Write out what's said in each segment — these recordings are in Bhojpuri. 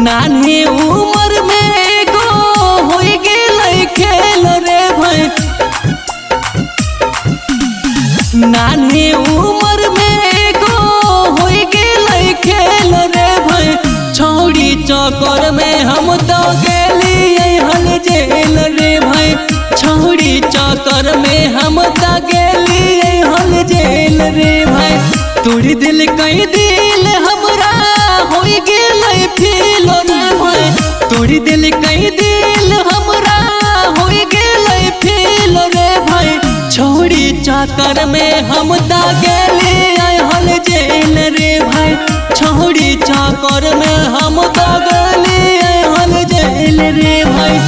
नानी उम्र में गो हो गेल खेल रे भाई। नानी उम्र में गो हो गेल खेल रे भाई। छौड़ी चक्कर में हम तो गेली हल जेल रे भाई। छौड़ी चक्कर में हम तो गेली हल जेल रे भाई। तोड़ी दिल कई दिल हमरा हो गेल फील रे भाई। तोड़ी दिल कई दिल हमरा हो गेल फील रे भाई। छौड़ी चक्कर में हम तो गेली हल जेल रे भाई। छौड़ी चक्कर में हम तो गेली हल जेल रे भाई।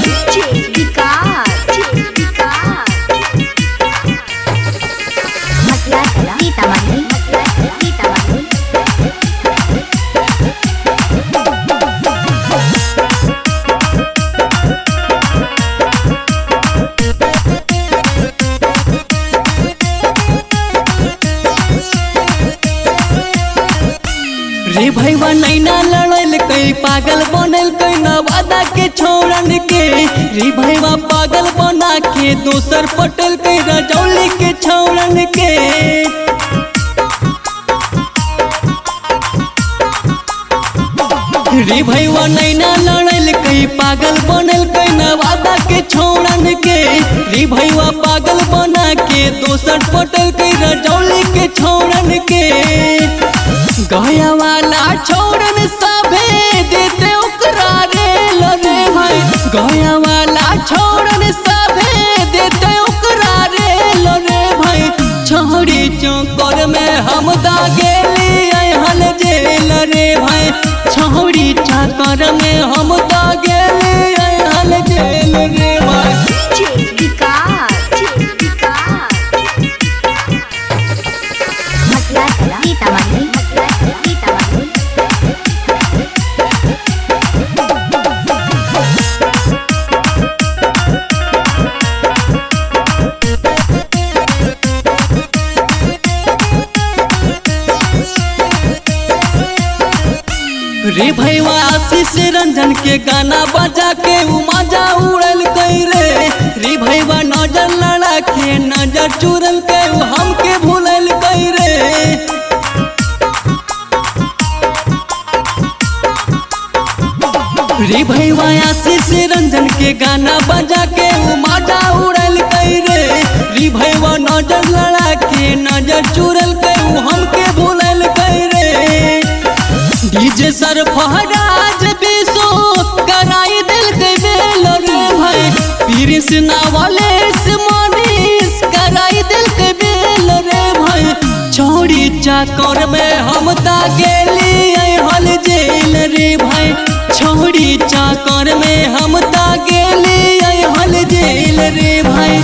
रे भैया नैना लड़ल कई पागल बनल कई नवादा के छोड़न के। रे भैया पागल बना के दोसर पटल कई रजौली के छोड़न के। रे भैया नैना लड़ल कई पागल बनल कई नवादा के छोड़न के। रे भैया पागल बना के दोसर पटल कई रजौली के छोड़न के। गया वाला छोड़न सभे देते ओकरा रेल रे भाई। गया वाला छोड़न सभे देते ओकरा रेल रे भाई। छौड़ी चक्कर में हम दा गेली हल जेल रे भाई। छौड़ी चक्कर में हम दा गेली हल जेल रे भाई। रे भैया आशीष रंजन के गाना बजा के मजा उड़ल कई रे। रे भैया नजर लड़ा के नजर चुरल के हमके भूलल कई रे। रे भैया आशीष रंजन के गाना बजा के मजा उड़ल कई रे। रे भैया नजर लड़ा के नजर चुरल के हमके भूलल कई रे। डीजे सरफराज बिसो कराई दिल के बेल रे भाई। प्रिंस नवलेश मनीष कराई दिल के बेल रे भाई। छौड़ी चक्कर में हम ता गेली हल जेल रे भाई। छौड़ी चक्कर में हम ता गेली हल जेल रे भाई।